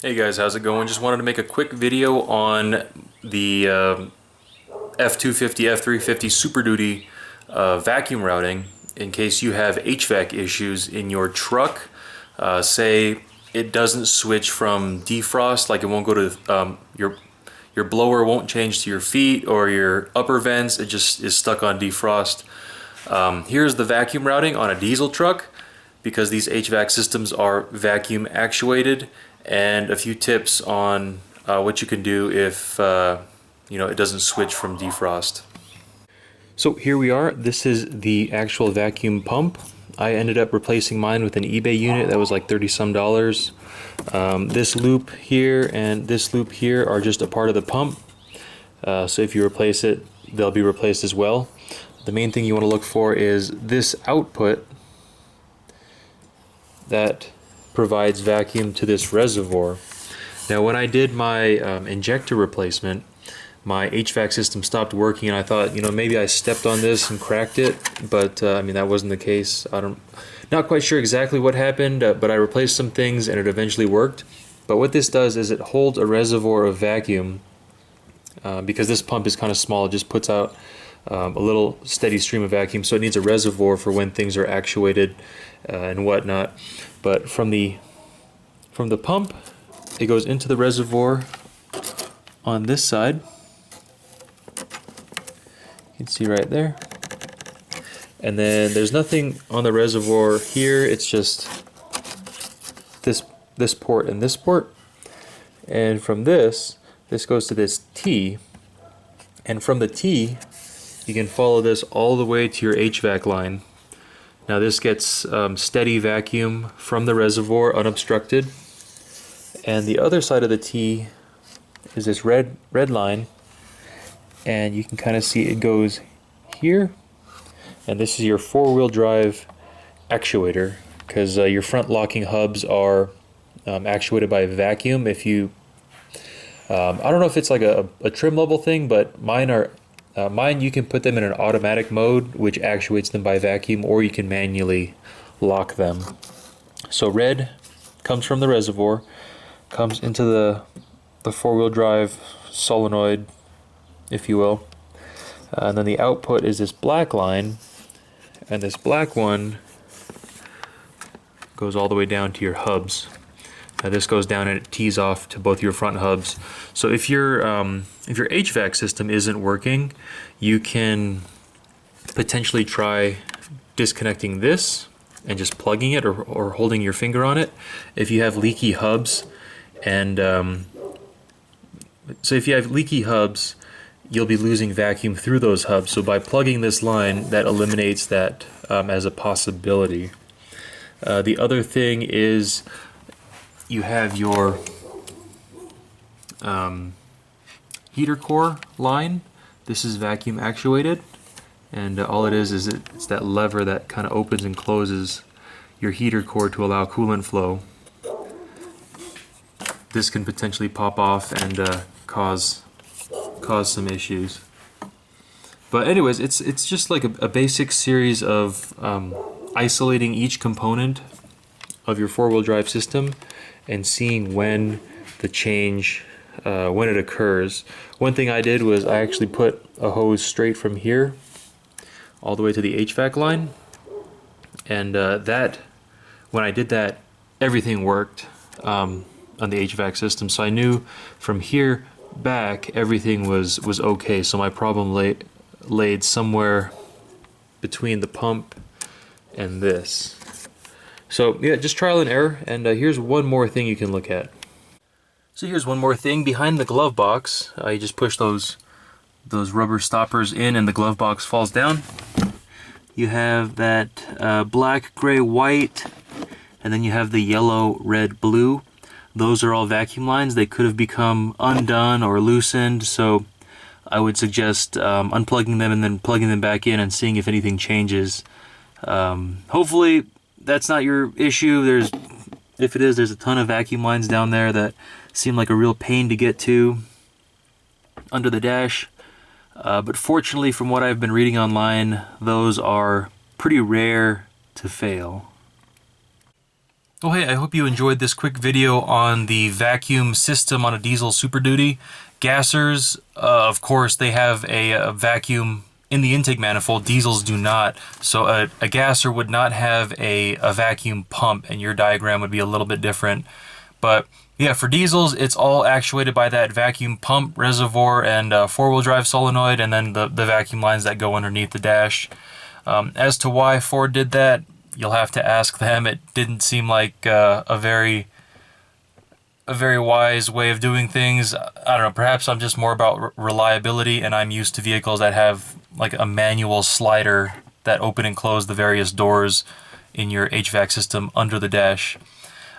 Hey guys, how's it going? Just wanted to make a quick video on the F250, F350 Super Duty vacuum routing in case you have HVAC issues in your truck. Say it doesn't switch from defrost, like it won't go to your blower won't change to your feet, or your upper vents, it just is stuck on defrost. Here's the vacuum routing on a diesel truck, because these HVAC systems are vacuum actuated, and a few tips on what you can do if it doesn't switch from defrost. So here we are. This is the actual vacuum pump. I ended up replacing mine with an eBay unit that was like 30 some dollars. This loop here and this loop here are just a part of the pump. So if you replace it, they'll be replaced as well. The main thing you want to look for is this output that provides vacuum to this reservoir. Now when I did my injector replacement, my HVAC system stopped working, and I thought, maybe I stepped on this and cracked it, but I mean, that wasn't the case. Not quite sure exactly what happened, but I replaced some things and it eventually worked. But what this does is it holds a reservoir of vacuum, because this pump is kind of small. It just puts out a little steady stream of vacuum, so it needs a reservoir for when things are actuated and whatnot. But from the pump, it goes into the reservoir on this side. You can see right there. And then there's nothing on the reservoir here. It's just this port and this port. And from this goes to this T. And from the T, you can follow this all the way to your HVAC line. Now this gets steady vacuum from the reservoir unobstructed. And the other side of the T is this red line, and you can kind of see it goes here, and this is your four-wheel drive actuator, because your front locking hubs are actuated by vacuum. If you I don't know if it's like a trim level thing, but mine you can put them in an automatic mode which actuates them by vacuum, or you can manually lock them. So red comes from the reservoir, comes into the four-wheel drive solenoid, if you will, and then the output is this black line, and this black one goes all the way down to your hubs. Now this goes down and it tees off to both your front hubs. So if your HVAC system isn't working, you can potentially try disconnecting this and just plugging it, or holding your finger on it. If you have leaky hubs, and so if you have leaky hubs, you'll be losing vacuum through those hubs. So by plugging this line, that eliminates that as a possibility. The other thing is you have your heater core line. This is vacuum actuated, and all it is it's that lever that kind of opens and closes your heater core to allow coolant flow. This can potentially pop off and cause some issues. But anyways, it's just like a basic series of isolating each component of your four-wheel drive system and seeing when the change, when it occurs. One thing I did was I actually put a hose straight from here all the way to the HVAC line, and when I did that, everything worked on the HVAC system. So I knew from here back everything was okay. So my problem laid somewhere between the pump and this. So yeah, just trial and error. And here's one more thing you can look at. So here's one more thing. Behind the glove box, you just push those rubber stoppers in and the glove box falls down. You have that black, gray, white, and then you have the yellow, red, blue. Those are all vacuum lines. They could have become undone or loosened, so I would suggest unplugging them and then plugging them back in and seeing if anything changes. Hopefully that's not your issue. If it is, there's a ton of vacuum lines down there that seem like a real pain to get to under the dash. But fortunately, from what I've been reading online, those are pretty rare to fail. Well, hey, I hope you enjoyed this quick video on the vacuum system on a diesel Super Duty. Gassers, of course, they have a vacuum in the intake manifold. Diesels do not. So a gasser would not have a vacuum pump, and your diagram would be a little bit different. But yeah, for diesels, it's all actuated by that vacuum pump, reservoir, and four-wheel drive solenoid, and then the vacuum lines that go underneath the dash. As to why Ford did that, you'll have to ask them. It didn't seem like a very wise way of doing things. I don't know, perhaps I'm just more about reliability, and I'm used to vehicles that have like a manual slider that open and close the various doors in your HVAC system under the dash.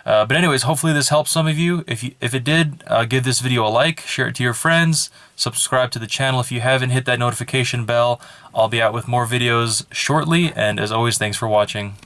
But anyways, hopefully this helps some of you. If it did, give this video a like, share it to your friends, subscribe to the channel if you haven't, hit that notification bell. I'll be out with more videos shortly, and as always, thanks for watching.